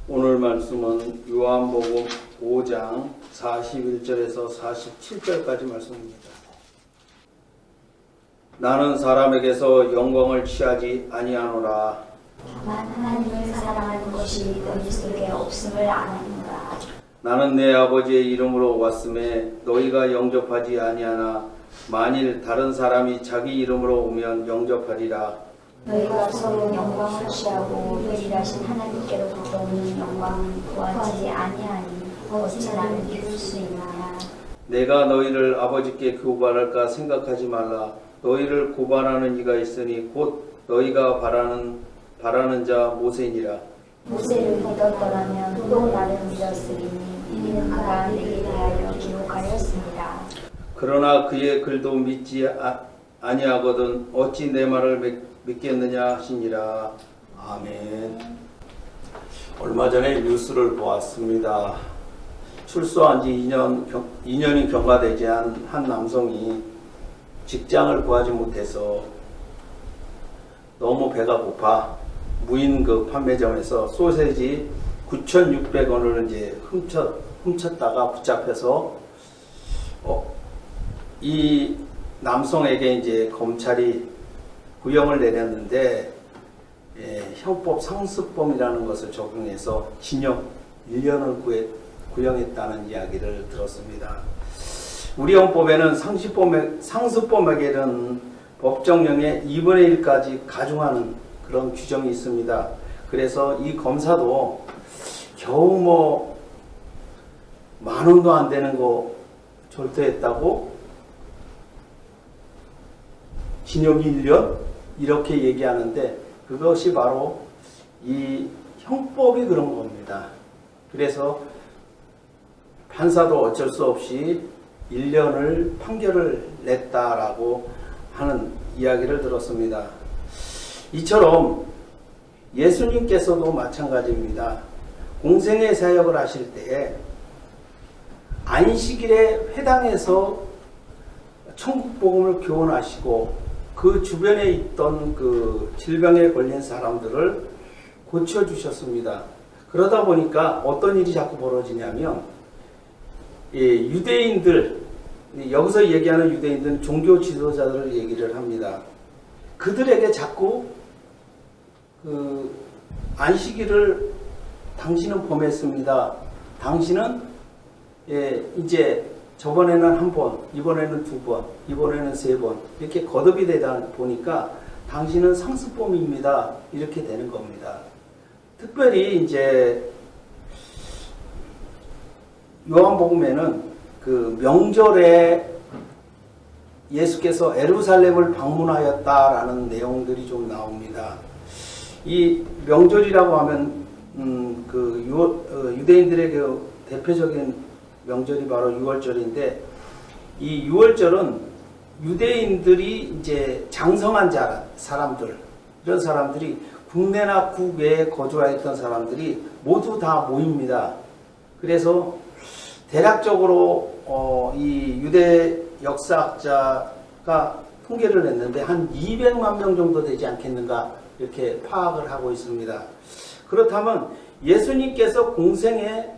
오늘 말씀은 요한복음 5장 41절에서 47절까지 말씀입니다. 나는 사람에게서 영광을 취하지 아니하노라. 다만 하나님을 사랑하는 것이 너희 속에 없음을 아노라. 나는 내 아버지의 이름으로 왔음에 너희가 영접하지 아니하나 만일 다른 사람이 자기 이름으로 오면 영접하리라. 너희가 서로 영광을 취하고 유일하신 하나님께로부터 오는 영광을 구하지 아니하니 어찌 나를 믿을 수 있느냐. 내가 너희를 아버지께 고발할까 생각하지 말라. 너희를 고발하는 이가 있으니 곧 너희가 바라는 자 모세니라. 모세를 믿었더라면 또 나를 믿었으리니 이는 그가 내게 대하여 기록하였습니다. 그러나 그의 글도 믿지 아니하거든 어찌 내 말을 믿겠느냐 하시니라. 아멘. 얼마 전에 뉴스를 보았습니다. 출소한 지 2년이 경과되지 않은 한 남성이 직장을 구하지 못해서 너무 배가 고파 무인 그 판매점에서 소세지 9,600원을 이제 훔쳤다가 붙잡혀서 이 남성에게 이제 검찰이 구형을 내렸는데 형법 상습범이라는 것을 적용해서 징역 1년을 구형했다는 이야기를 들었습니다. 우리 헌법에는 상습범에게는 법정형의 2분의 1까지 가중하는 그런 규정이 있습니다. 그래서 이 검사도 겨우 10,000원도 안 되는 거 졸도했다고 징역 1년 이렇게 얘기하는데 그것이 바로 이 형법이 그런 겁니다. 그래서 판사도 어쩔 수 없이 1년을 판결을 냈다라고 하는 이야기를 들었습니다. 이처럼 예수님께서도 마찬가지입니다. 공생애 사역을 하실 때에 안식일에 회당에서 천국 복음을 교훈하시고 그 주변에 있던 그 질병에 걸린 사람들을 고쳐주셨습니다. 그러다 보니까 어떤 일이 자꾸 벌어지냐면 유대인들, 여기서 얘기하는 유대인들은 종교 지도자들을 얘기를 합니다. 그들에게 자꾸 그 안식일을 당신은 범했습니다. 당신은 이제 저번에는 1번, 이번에는 2번, 이번에는 3번 이렇게 거듭이 되다 보니까 당신은 상습범입니다. 이렇게 되는 겁니다. 특별히 이제 요한복음에는 그 명절에 예수께서 예루살렘을 방문하였다라는 내용들이 좀 나옵니다. 이 명절이라고 하면 유대인들의 그 대표적인 명절이 바로 유월절인데 이 유월절은 유대인들이 이제 장성한 사람들 이런 사람들이 국내나 국외에 거주하였던 사람들이 모두 다 모입니다. 그래서 대략적으로 이 유대 역사학자가 통계를 냈는데 한 200만 명 정도 되지 않겠는가 이렇게 파악을 하고 있습니다. 그렇다면 예수님께서 공생애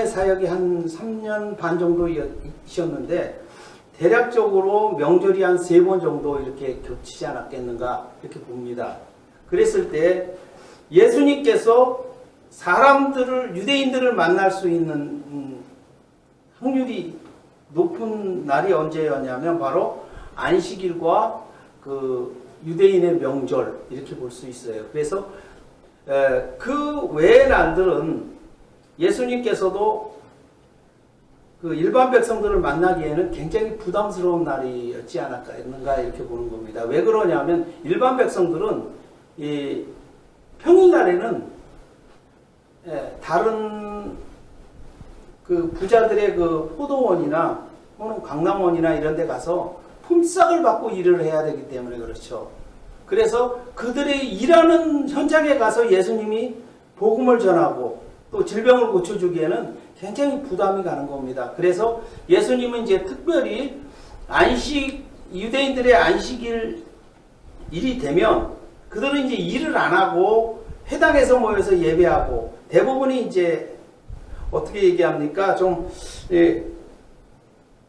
사역이 한 3년 반 정도이셨는데 대략적으로 명절이 한 3번 정도 이렇게 겹치지 않았겠는가 이렇게 봅니다. 그랬을 때 예수님께서 유대인들을 만날 수 있는 확률이 높은 날이 언제였냐면 바로 안식일과 그 유대인의 명절 이렇게 볼 수 있어요. 그래서 그 외의 날들은 예수님께서도 그 일반 백성들을 만나기에는 굉장히 부담스러운 날이었지 않았는가 이렇게 보는 겁니다. 왜 그러냐면 일반 백성들은 이 평일날에는 다른 그 부자들의 그 포도원이나 또는 강남원이나 이런 데 가서 품삯을 받고 일을 해야 되기 때문에 그렇죠. 그래서 그들의 일하는 현장에 가서 예수님이 복음을 전하고 또 질병을 고쳐주기에는 굉장히 부담이 가는 겁니다. 그래서 예수님은 이제 특별히 유대인들의 안식일 일이 되면 그들은 이제 일을 안 하고 회당에서 모여서 예배하고 대부분이 이제 어떻게 얘기합니까? 좀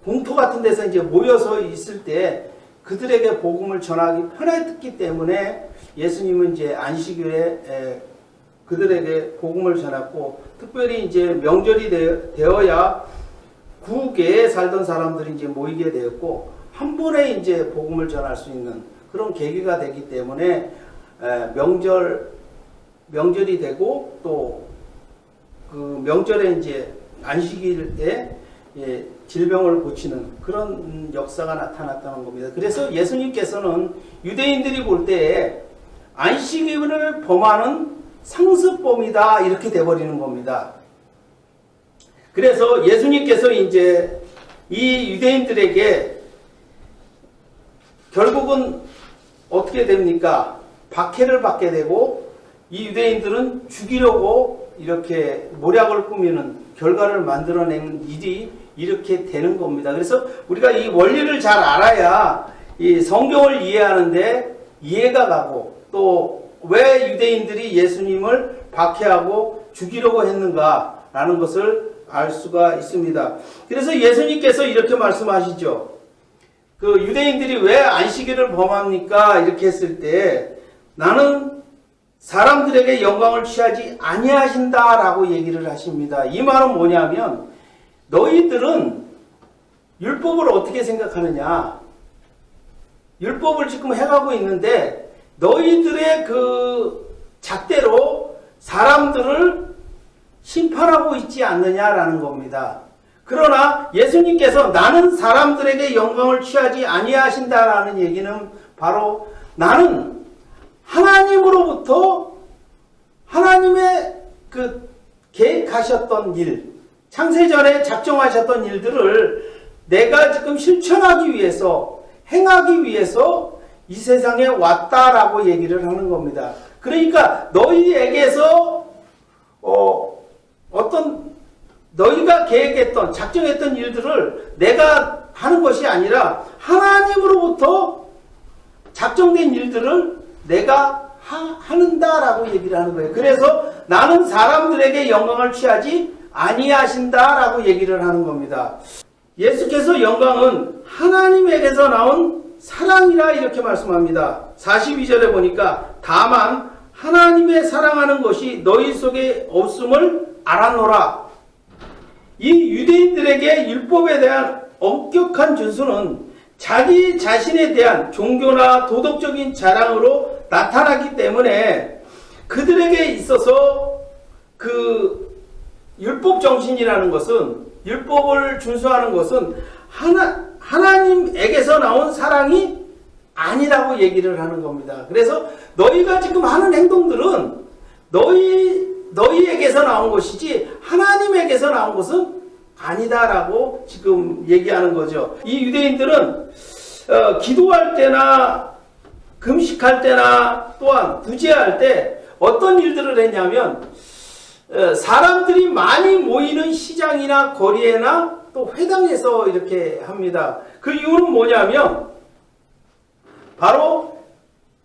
공터 같은 데서 이제 모여서 있을 때 그들에게 복음을 전하기 편했기 때문에 예수님은 이제 안식일에 그들에게 복음을 전했고, 특별히 이제 명절이 되어야 구계에 살던 사람들이 이제 모이게 되었고, 한 번에 이제 복음을 전할 수 있는 그런 계기가 되기 때문에 명절이 되고, 또 그 명절에 이제 안식일에 질병을 고치는 그런 역사가 나타났다는 겁니다. 그래서 예수님께서는 유대인들이 볼 때에 안식일을 범하는 상습범이다 이렇게 돼버리는 겁니다. 그래서 예수님께서 이제 이 유대인들에게 결국은 어떻게 됩니까? 박해를 받게 되고, 이 유대인들은 죽이려고 이렇게 모략을 꾸미는 결과를 만들어내는 일이 이렇게 되는 겁니다. 그래서 우리가 이 원리를 잘 알아야 이 성경을 이해하는데 이해가 가고, 또 왜 유대인들이 예수님을 박해하고 죽이려고 했는가라는 것을 알 수가 있습니다. 그래서 예수님께서 이렇게 말씀하시죠. 그 유대인들이 왜 안식일을 범합니까? 이렇게 했을 때 나는 사람들에게 영광을 취하지 아니하신다라고 얘기를 하십니다. 이 말은 뭐냐면 너희들은 율법을 어떻게 생각하느냐? 율법을 지금 해가고 있는데 너희들의 그 잣대로 사람들을 심판하고 있지 않느냐라는 겁니다. 그러나 예수님께서 나는 사람들에게 영광을 취하지 아니하신다라는 얘기는 바로 나는 하나님으로부터 하나님의 그 계획하셨던 일, 창세전에 작정하셨던 일들을 내가 지금 실천하기 위해서, 행하기 위해서 이 세상에 왔다라고 얘기를 하는 겁니다. 그러니까 너희에게서 너희가 계획했던, 작정했던 일들을 내가 하는 것이 아니라 하나님으로부터 작정된 일들을 내가 하는다라고 얘기를 하는 거예요. 그래서 나는 사람들에게 영광을 취하지 아니하신다라고 얘기를 하는 겁니다. 예수께서 영광은 하나님에게서 나온 사랑이라 이렇게 말씀합니다. 42절에 보니까 다만 하나님의 사랑하는 것이 너희 속에 없음을 알았노라. 이 유대인들에게 율법에 대한 엄격한 준수는 자기 자신에 대한 종교나 도덕적인 자랑으로 나타나기 때문에 그들에게 있어서 그 율법 정신이라는 것은, 율법을 준수하는 것은 하나님에게서 나온 사랑이 아니라고 얘기를 하는 겁니다. 그래서 너희가 지금 하는 행동들은 너희에게서 나온 것이지 하나님에게서 나온 것은 아니다라고 지금 얘기하는 거죠. 이 유대인들은 기도할 때나 금식할 때나 또한 구제할 때 어떤 일들을 했냐면 사람들이 많이 모이는 시장이나 거리에나 또 회당에서 이렇게 합니다. 그 이유는 뭐냐면 바로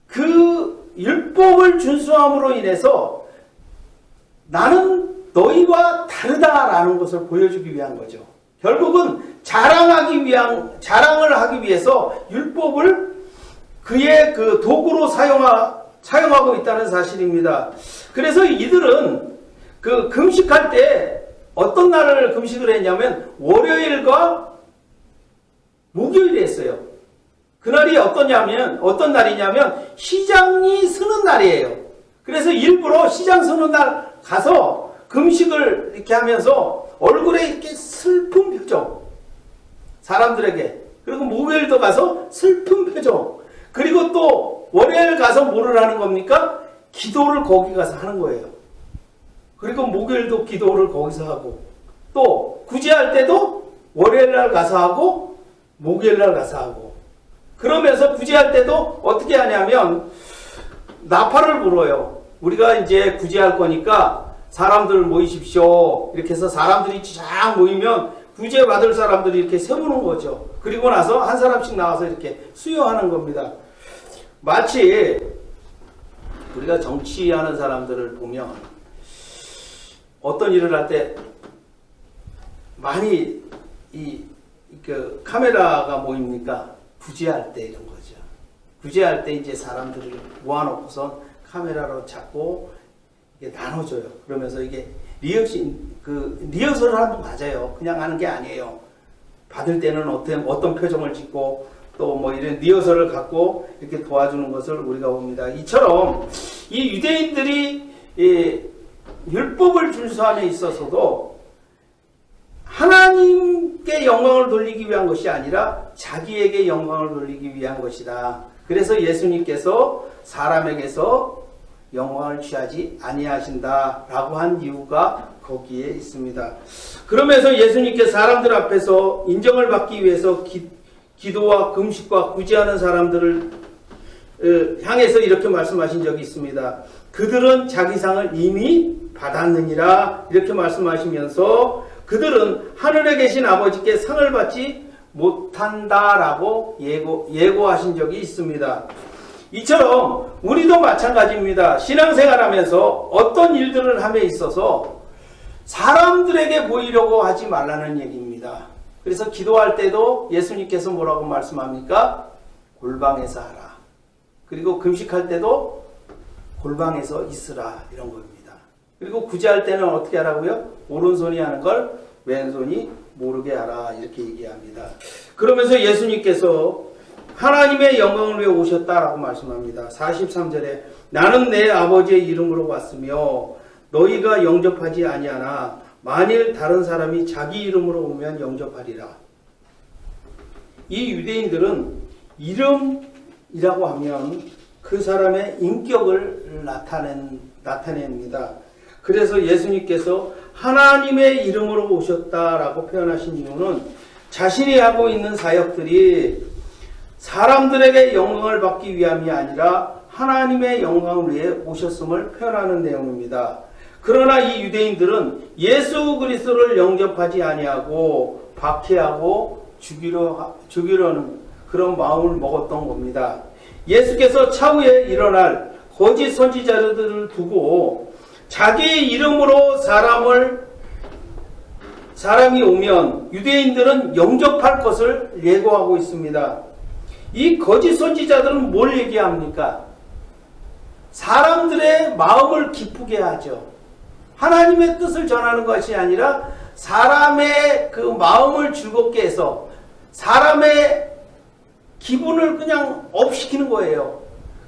그 율법을 준수함으로 인해서 나는 너희와 다르다라는 것을 보여주기 위한 거죠. 결국은 자랑을 하기 위해서 율법을 그의 그 도구로 사용하고 있다는 사실입니다. 그래서 이들은 그 금식할 때 어떤 날을 금식을 했냐면 월요일과 목요일에 했어요. 그날이 어떤 날이냐면 시장이 서는 날이에요. 그래서 일부러 시장 서는 날 가서 금식을 이렇게 하면서 얼굴에 이렇게 슬픈 표정, 사람들에게. 그리고 목요일도 가서 슬픈 표정. 그리고 또 월요일 가서 뭐를 하는 겁니까? 기도를 거기 가서 하는 거예요. 그리고 목요일도 기도를 거기서 하고, 또 구제할 때도 월요일 날 가서 하고 목요일 날 가서 하고, 그러면서 구제할 때도 어떻게 하냐면 나팔을 불어요. 우리가 이제 구제할 거니까 사람들 모이십시오. 이렇게 해서 사람들이 쫙 모이면 구제 받을 사람들이 이렇게 세우는 거죠. 그리고 나서 한 사람씩 나와서 이렇게 수여하는 겁니다. 마치 우리가 정치하는 사람들을 보면 어떤 일을 할 때 많이 그 카메라가 모입니까? 구제할 때 이런 거죠. 구제할 때 이제 사람들을 모아놓고선 카메라로 잡고 이게 나눠줘요. 그러면서 이게 리허설을 하는 거 맞아요. 그냥 하는 게 아니에요. 받을 때는 어떤 표정을 짓고 또 뭐 이런 리허설을 갖고 이렇게 도와주는 것을 우리가 봅니다. 이처럼 이 유대인들이 율법을 준수함에 있어서도 하나님께 영광을 돌리기 위한 것이 아니라 자기에게 영광을 돌리기 위한 것이다. 그래서 예수님께서 사람에게서 영광을 취하지 아니하신다라고 한 이유가 거기에 있습니다. 그러면서 예수님께 사람들 앞에서 인정을 받기 위해서 기도와 금식과 구제하는 사람들을 향해서 이렇게 말씀하신 적이 있습니다. 그들은 자기 상을 이미 받았느니라 이렇게 말씀하시면서 그들은 하늘에 계신 아버지께 상을 받지 못한다라고 예고하신 적이 있습니다. 이처럼 우리도 마찬가지입니다. 신앙생활하면서 어떤 일들을 함에 있어서 사람들에게 보이려고 하지 말라는 얘기입니다. 그래서 기도할 때도 예수님께서 뭐라고 말씀합니까? 골방에서 하라. 그리고 금식할 때도 골방에서 있으라 이런 겁니다. 그리고 구제할 때는 어떻게 하라고요? 오른손이 하는 걸 왼손이 모르게 하라 이렇게 얘기합니다. 그러면서 예수님께서 하나님의 영광을 위해 오셨다라고 말씀합니다. 43절에 나는 내 아버지의 이름으로 왔으며 너희가 영접하지 아니하나 만일 다른 사람이 자기 이름으로 오면 영접하리라. 이 유대인들은 이름이라고 하면 그 사람의 인격을 나타냅니다. 그래서 예수님께서 하나님의 이름으로 오셨다라고 표현하신 이유는 자신이 하고 있는 사역들이 사람들에게 영광을 받기 위함이 아니라 하나님의 영광을 위해 오셨음을 표현하는 내용입니다. 그러나 이 유대인들은 예수 그리스도를 영접하지 아니하고 박해하고 죽이려는 그런 마음을 먹었던 겁니다. 예수께서 차후에 일어날 거짓 선지자들을 두고 자기 이름으로 사람이 오면 유대인들은 영접할 것을 예고하고 있습니다. 이 거짓 선지자들은 뭘 얘기합니까? 사람들의 마음을 기쁘게 하죠. 하나님의 뜻을 전하는 것이 아니라 사람의 그 마음을 즐겁게 해서 사람의 기분을 그냥 업시키는 거예요.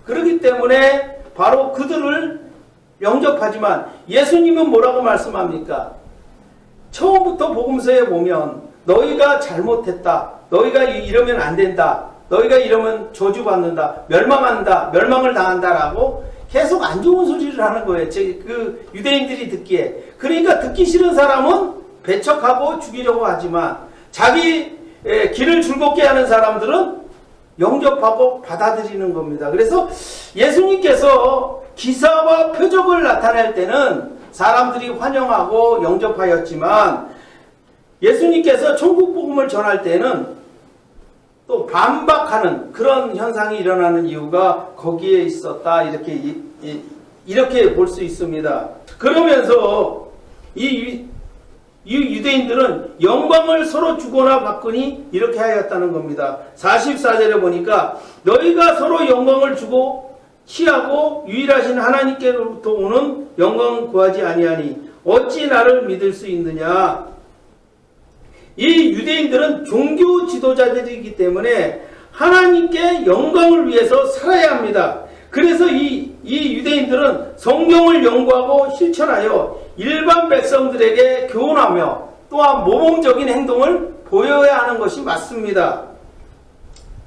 그렇기 때문에 바로 그들을 영접하지만 예수님은 뭐라고 말씀합니까? 처음부터 복음서에 보면 너희가 잘못했다. 너희가 이러면 안 된다. 너희가 이러면 저주받는다. 멸망한다. 멸망을 당한다라고 계속 안 좋은 소리를 하는 거예요. 그 유대인들이 듣기에. 그러니까 듣기 싫은 사람은 배척하고 죽이려고 하지만 자기 길을 즐겁게 하는 사람들은 영접하고 받아들이는 겁니다. 그래서 예수님께서 기사와 표적을 나타낼 때는 사람들이 환영하고 영접하였지만 예수님께서 천국 복음을 전할 때는 또 반박하는 그런 현상이 일어나는 이유가 거기에 있었다 이렇게 볼 수 있습니다. 그러면서 이 유대인들은 영광을 서로 주거나 받거니 이렇게 하였다는 겁니다. 44절에 보니까 너희가 서로 영광을 주고 취하고 유일하신 하나님께로부터 오는 영광을 구하지 아니하니 어찌 나를 믿을 수 있느냐. 이 유대인들은 종교 지도자들이기 때문에 하나님께 영광을 위해서 살아야 합니다. 그래서 이 유대인들은 성경을 연구하고 실천하여 일반 백성들에게 교훈하며 또한 모범적인 행동을 보여야 하는 것이 맞습니다.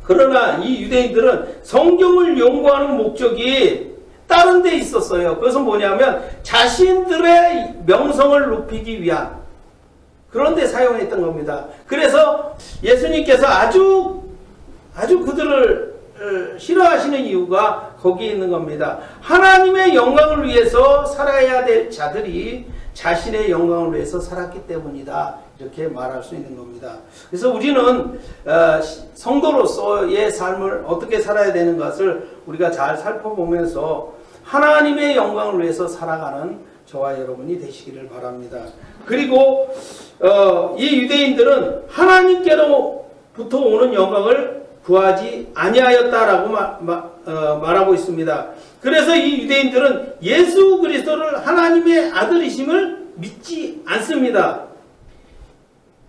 그러나 이 유대인들은 성경을 연구하는 목적이 다른 데 있었어요. 그것은 뭐냐면 자신들의 명성을 높이기 위한 그런 데 사용했던 겁니다. 그래서 예수님께서 아주 그들을 싫어하시는 이유가 거기에 있는 겁니다. 하나님의 영광을 위해서 살아야 될 자들이 자신의 영광을 위해서 살았기 때문이다. 이렇게 말할 수 있는 겁니다. 그래서 우리는 성도로서의 삶을 어떻게 살아야 되는 것을 우리가 잘 살펴보면서 하나님의 영광을 위해서 살아가는 저와 여러분이 되시기를 바랍니다. 그리고 이 유대인들은 하나님께로부터 오는 영광을 구하지 아니하였다라고 말하고 있습니다. 그래서 이 유대인들은 예수 그리스도를 하나님의 아들이심을 믿지 않습니다.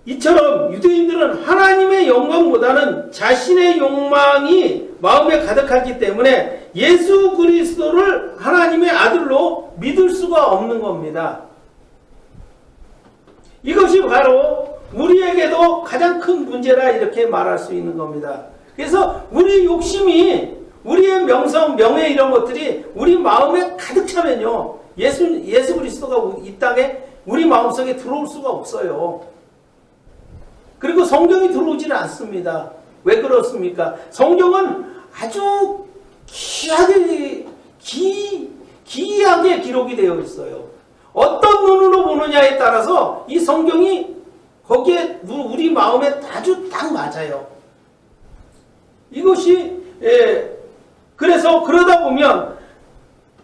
이처럼 유대인들은 하나님의 영광보다는 자신의 욕망이 마음에 가득하기 때문에 예수 그리스도를 하나님의 아들로 믿을 수가 없는 겁니다. 이것이 바로 우리에게도 가장 큰 문제라 이렇게 말할 수 있는 겁니다. 그래서 우리 욕심이, 우리의 명성, 명예 이런 것들이 우리 마음에 가득 차면요, 예수 그리스도가 이 땅에 우리 마음속에 들어올 수가 없어요. 그리고 성경이 들어오지는 않습니다. 왜 그렇습니까? 성경은 아주 기이하게 기록이 되어 있어요. 어떤 눈으로 보느냐에 따라서 이 성경이 거기에 우리 마음에 아주 딱 맞아요. 이것이 그래서 그러다 보면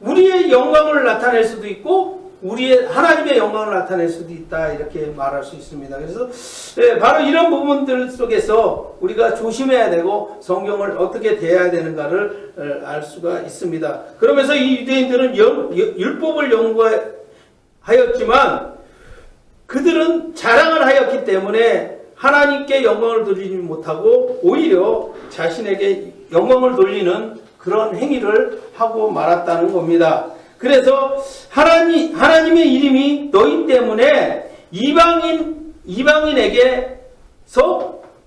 우리의 영광을 나타낼 수도 있고 우리의 하나님의 영광을 나타낼 수도 있다 이렇게 말할 수 있습니다. 그래서 바로 이런 부분들 속에서 우리가 조심해야 되고 성경을 어떻게 대해야 되는가를 알 수가 있습니다. 그러면서 이 유대인들은 율법을 연구하였지만 그들은 자랑을 하였기 때문에 하나님께 영광을 돌리지 못하고 오히려 자신에게 영광을 돌리는 그런 행위를 하고 말았다는 겁니다. 그래서 하나님의 이름이 너희 때문에 이방인에게서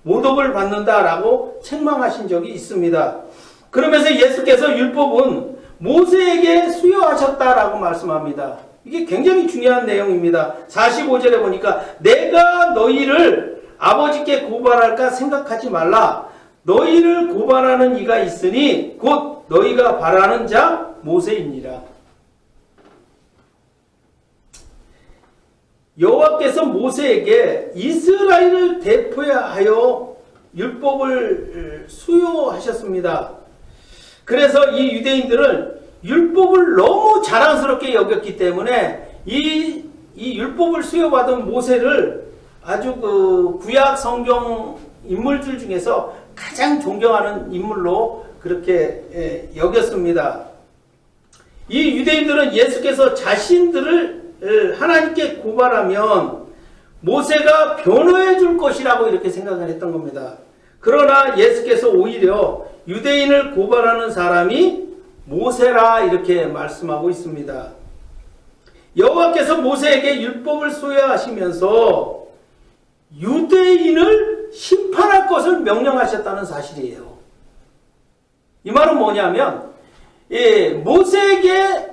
모독을 받는다라고 책망하신 적이 있습니다. 그러면서 예수께서 율법은 모세에게 수여하셨다라고 말씀합니다. 이게 굉장히 중요한 내용입니다. 45절에 보니까 내가 너희를 아버지께 고발할까 생각하지 말라. 너희를 고발하는 이가 있으니 곧 너희가 바라는 자 모세이니라. 여호와께서 모세에게 이스라엘을 대표하여 율법을 수요하셨습니다. 그래서 이 유대인들은 율법을 너무 자랑스럽게 여겼기 때문에 이 율법을 수요받은 모세를 아주 구약 성경 인물들 중에서 가장 존경하는 인물로 그렇게 여겼습니다. 이 유대인들은 예수께서 자신들을 하나님께 고발하면 모세가 변호해 줄 것이라고 이렇게 생각을 했던 겁니다. 그러나 예수께서 오히려 유대인을 고발하는 사람이 모세라 이렇게 말씀하고 있습니다. 여호와께서 모세에게 율법을 수여하시면서 유대인을 심판할 것을 명령하셨다는 사실이에요. 이 말은 뭐냐면 모세에게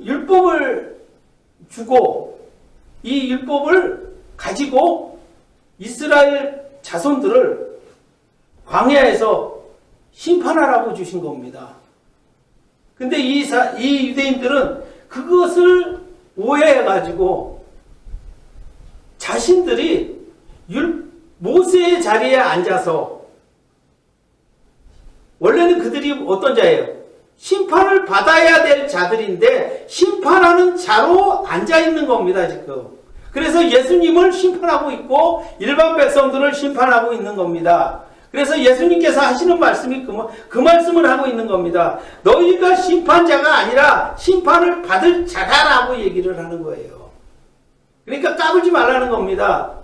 율법을 주고 이 율법을 가지고 이스라엘 자손들을 광야에서 심판하라고 주신 겁니다. 근데 이 유대인들은 그것을 오해해가지고 자신들이 모세의 자리에 앉아서, 원래는 그들이 어떤 자예요? 심판을 받아야 될 자들인데 심판하는 자로 앉아있는 겁니다, 지금. 그래서 예수님을 심판하고 있고 일반 백성들을 심판하고 있는 겁니다. 그래서 예수님께서 하시는 말씀이 그 말씀을 하고 있는 겁니다. 너희가 심판자가 아니라 심판을 받을 자다라고 얘기를 하는 거예요. 그러니까 까불지 말라는 겁니다.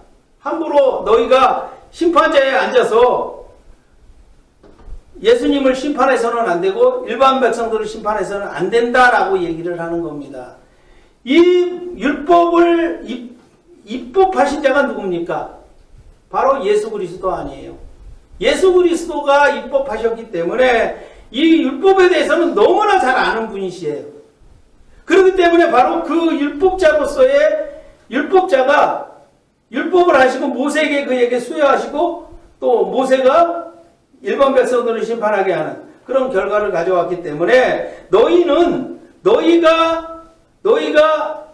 함부로 너희가 심판자에 앉아서 예수님을 심판해서는 안 되고 일반 백성들을 심판해서는 안 된다라고 얘기를 하는 겁니다. 이 율법을 입법하신 자가 누굽니까? 바로 예수 그리스도 아니에요. 예수 그리스도가 입법하셨기 때문에 이 율법에 대해서는 너무나 잘 아는 분이시에요. 그렇기 때문에 바로 그 율법자로서의 율법자가 율법을 하시고 모세에게 그에게 수여하시고 또 모세가 일반 백성들을 심판하게 하는 그런 결과를 가져왔기 때문에 너희가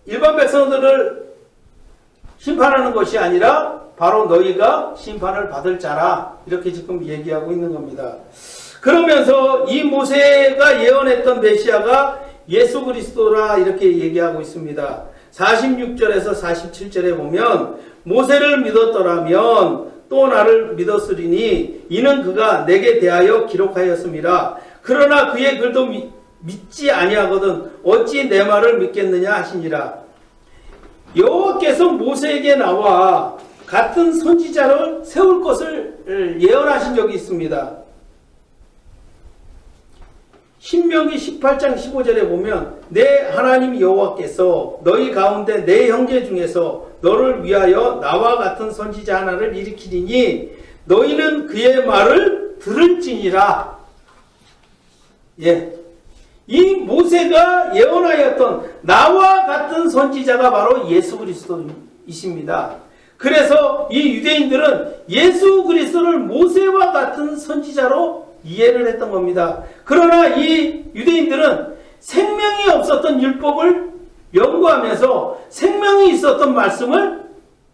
일반 백성들을 심판하는 것이 아니라 바로 너희가 심판을 받을 자라 이렇게 지금 얘기하고 있는 겁니다. 그러면서 이 모세가 예언했던 메시아가 예수 그리스도라 이렇게 얘기하고 있습니다. 46절에서 47절에 보면 모세를 믿었더라면 또 나를 믿었으리니 이는 그가 내게 대하여 기록하였음이라. 그러나 그의 글도 믿지 아니하거든 어찌 내 말을 믿겠느냐 하시니라. 여호와께서 모세에게 나와 같은 선지자를 세울 것을 예언하신 적이 있습니다. 신명기 18장 15절에 보면 내 하나님 여호와께서 너희 가운데 내 형제 중에서 너를 위하여 나와 같은 선지자 하나를 일으키리니 너희는 그의 말을 들을지니라. 예. 이 모세가 예언하였던 나와 같은 선지자가 바로 예수 그리스도이십니다. 그래서 이 유대인들은 예수 그리스도를 모세와 같은 선지자로 이해를 했던 겁니다. 그러나 이 유대인들은 생명이 없었던 율법을 연구하면서 생명이 있었던 말씀을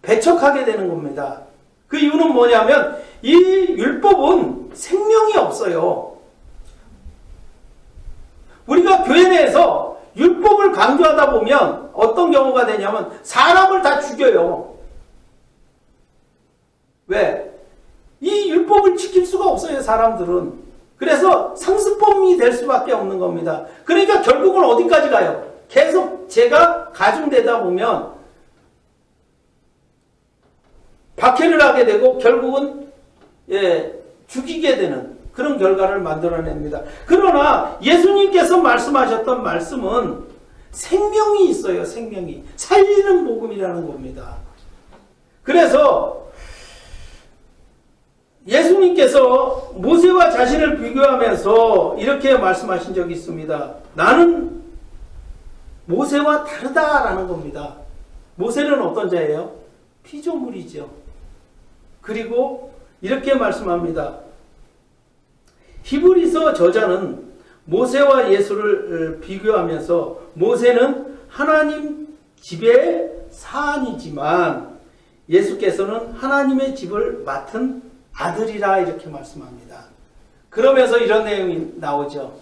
배척하게 되는 겁니다. 그 이유는 뭐냐면 이 율법은 생명이 없어요. 우리가 교회 내에서 율법을 강조하다 보면 어떤 경우가 되냐면 사람을 다 죽여요. 왜? 이 율법을 지킬 수가 없어요, 사람들은. 그래서 상습범이 될 수밖에 없는 겁니다. 그러니까 결국은 어디까지 가요? 계속 죄가 가중되다 보면 박해를 하게 되고 결국은 죽이게 되는 그런 결과를 만들어냅니다. 그러나 예수님께서 말씀하셨던 말씀은 생명이 있어요. 생명이. 살리는 복음이라는 겁니다. 그래서 예수님께서 모세와 자신을 비교하면서 이렇게 말씀하신 적이 있습니다. 나는 모세와 다르다라는 겁니다. 모세는 어떤 자예요? 피조물이죠. 그리고 이렇게 말씀합니다. 히브리서 저자는 모세와 예수를 비교하면서 모세는 하나님 집의 사안이지만 예수께서는 하나님의 집을 맡은 아들이라 이렇게 말씀합니다. 그러면서 이런 내용이 나오죠.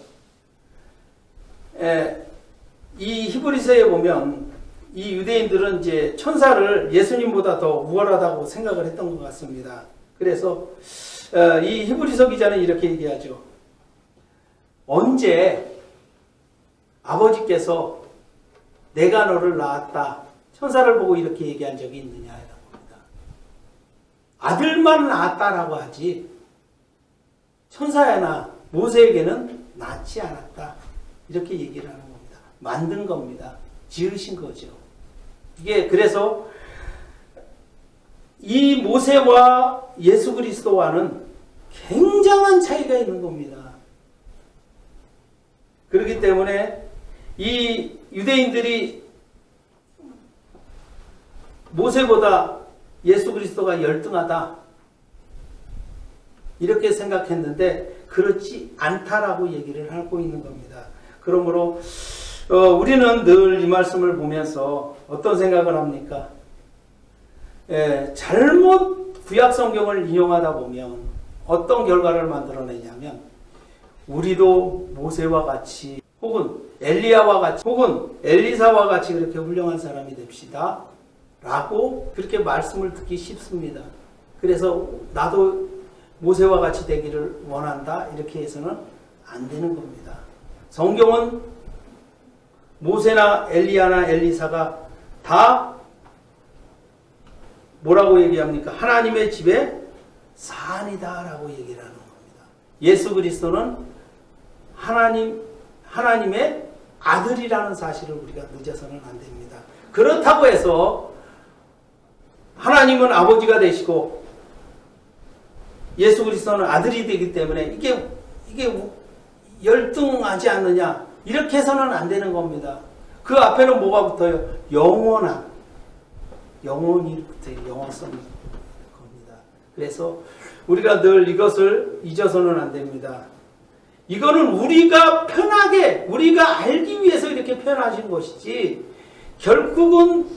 이 히브리서에 보면 이 유대인들은 이제 천사를 예수님보다 더 우월하다고 생각을 했던 것 같습니다. 그래서 이 히브리서 기자는 이렇게 얘기하죠. 언제 아버지께서 내가 너를 낳았다. 천사를 보고 이렇게 얘기한 적이 있느냐 라고 합니다. 아들만 낳았다라고 하지 천사야나 모세에게는 낳지 않았다. 이렇게 얘기를 하는 겁니다. 만든 겁니다. 지으신 거죠. 이게 그래서 이 모세와 예수 그리스도와는 굉장한 차이가 있는 겁니다. 그렇기 때문에 이 유대인들이 모세보다 예수 그리스도가 열등하다 이렇게 생각했는데 그렇지 않다라고 얘기를 하고 있는 겁니다. 그러므로 우리는 늘 이 말씀을 보면서 어떤 생각을 합니까? 잘못 구약 성경을 인용하다 보면 어떤 결과를 만들어내냐면 우리도 모세와 같이 혹은 엘리야와 같이 혹은 엘리사와 같이 그렇게 훌륭한 사람이 됩시다 라고 그렇게 말씀을 듣기 쉽습니다. 그래서 나도 모세와 같이 되기를 원한다 이렇게 해서는 안 되는 겁니다. 성경은 모세나 엘리야나 엘리사가 다 뭐라고 얘기합니까? 하나님의 집에 사안이다라고 얘기를 하는 겁니다. 예수 그리스도는 하나님의 아들이라는 사실을 우리가 늦어서는 안 됩니다. 그렇다고 해서 하나님은 아버지가 되시고 예수 그리스도는 아들이 되기 때문에 이게 열등하지 않느냐 이렇게 해서는 안 되는 겁니다. 그 앞에는 뭐가 붙어요? 영원한 영혼이 붙어요. 영원성이 겁니다. 그래서 우리가 늘 이것을 잊어서는 안 됩니다. 이거는 우리가 편하게 우리가 알기 위해서 이렇게 표현하신 것이지 결국은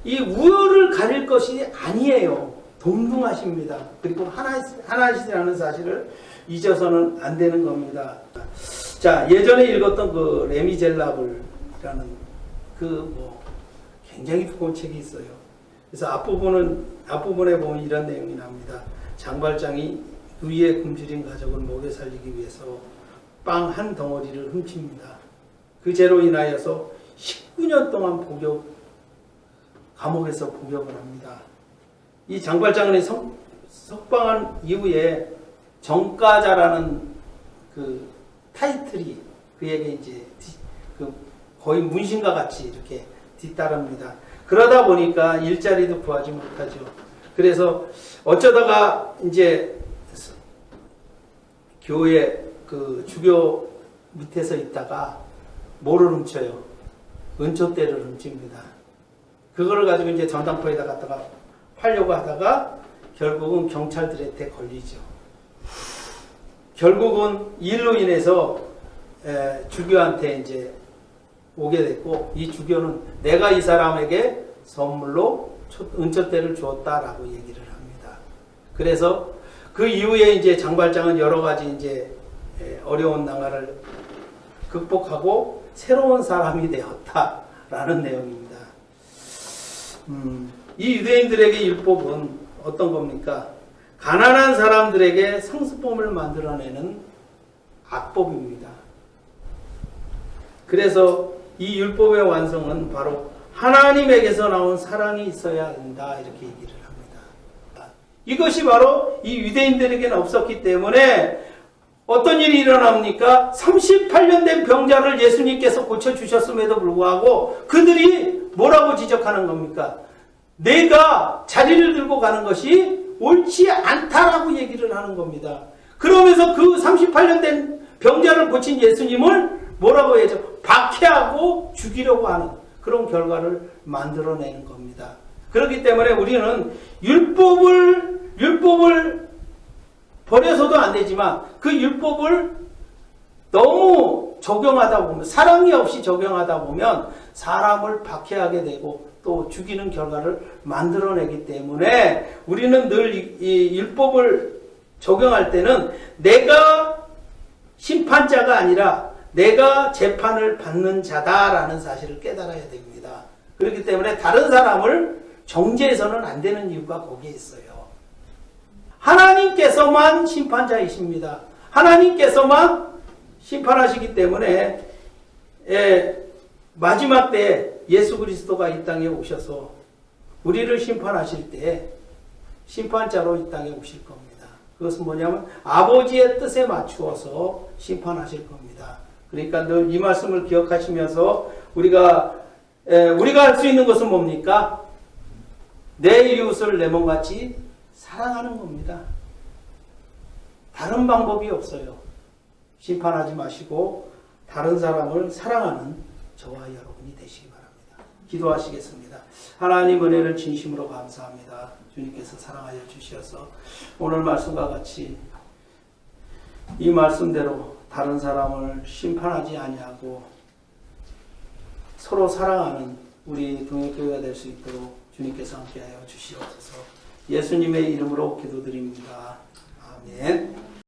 이 우열을 가릴 것이 아니에요. 동등하십니다. 그리고 하나이시라는 사실을 잊어서는 안 되는 겁니다. 자, 예전에 읽었던 그 레미젤라블이라는 굉장히 두꺼운 책이 있어요. 그래서 앞부분에 보면 이런 내용이 납니다. 장발장이 누이의 굶주린 가족을 먹여 살리기 위해서 빵 한 덩어리를 훔칩니다. 그 죄로 인하여서 19년 동안 감옥에서 복역을 합니다. 이 장발장이 석방한 이후에 정가자라는 그 타이틀이 그에게 이제 거의 문신과 같이 이렇게 뒤따릅니다. 그러다 보니까 일자리도 구하지 못하죠. 그래서 어쩌다가 이제 교회 그 주교 밑에서 있다가 뭐를 훔쳐요? 은초대를 훔칩니다. 그거를 가지고 이제 전당포에다 갖다가 팔려고 하다가 결국은 경찰들한테 걸리죠. 결국은 이 일로 인해서 주교한테 이제 오게 됐고, 이 주교는 내가 이 사람에게 선물로 은초대를 주었다라고 얘기를 합니다. 그래서 그 이후에 이제 장발장은 여러 가지 이제 어려운 나라를 극복하고 새로운 사람이 되었다라는 내용입니다. 이 유대인들에게 율법은 어떤 겁니까? 가난한 사람들에게 상습범을 만들어내는 악법입니다. 그래서 이 율법의 완성은 바로 하나님에게서 나온 사랑이 있어야 한다, 이렇게 얘기를 합니다. 이것이 바로 이 유대인들에게는 없었기 때문에 어떤 일이 일어납니까? 38년 된 병자를 예수님께서 고쳐주셨음에도 불구하고 그들이 뭐라고 지적하는 겁니까? 내가 자리를 들고 가는 것이 옳지 않다라고 얘기를 하는 겁니다. 그러면서 그 38년 된 병자를 고친 예수님을 뭐라고 해야죠? 박해하고 죽이려고 하는 그런 결과를 만들어내는 겁니다. 그렇기 때문에 우리는 율법을 버려서도 안 되지만 그 율법을 너무 적용하다 보면, 사랑이 없이 적용하다 보면 사람을 박해하게 되고 또 죽이는 결과를 만들어내기 때문에 우리는 늘 이 율법을 적용할 때는 내가 심판자가 아니라 내가 재판을 받는 자다라는 사실을 깨달아야 됩니다. 그렇기 때문에 다른 사람을 정죄해서는 안 되는 이유가 거기에 있어요. 하나님께서만 심판자이십니다. 하나님께서만 심판하시기 때문에 마지막 때 예수 그리스도가 이 땅에 오셔서 우리를 심판하실 때 심판자로 이 땅에 오실 겁니다. 그것은 뭐냐면 아버지의 뜻에 맞추어서 심판하실 겁니다. 그러니까 늘 이 말씀을 기억하시면서 우리가 할 수 있는 것은 뭡니까? 내 이웃을 내 몸같이 사랑하는 겁니다. 다른 방법이 없어요. 심판하지 마시고 다른 사람을 사랑하는 저와 여러분이 되시기 바랍니다. 기도하시겠습니다. 하나님 은혜를 진심으로 감사합니다. 주님께서 사랑하여 주셔서 오늘 말씀과 같이 이 말씀대로 다른 사람을 심판하지 아니하고 서로 사랑하는 우리 동역교회가 될 수 있도록 주님께서 함께하여 주시옵소서. 예수님의 이름으로 기도드립니다. 아멘.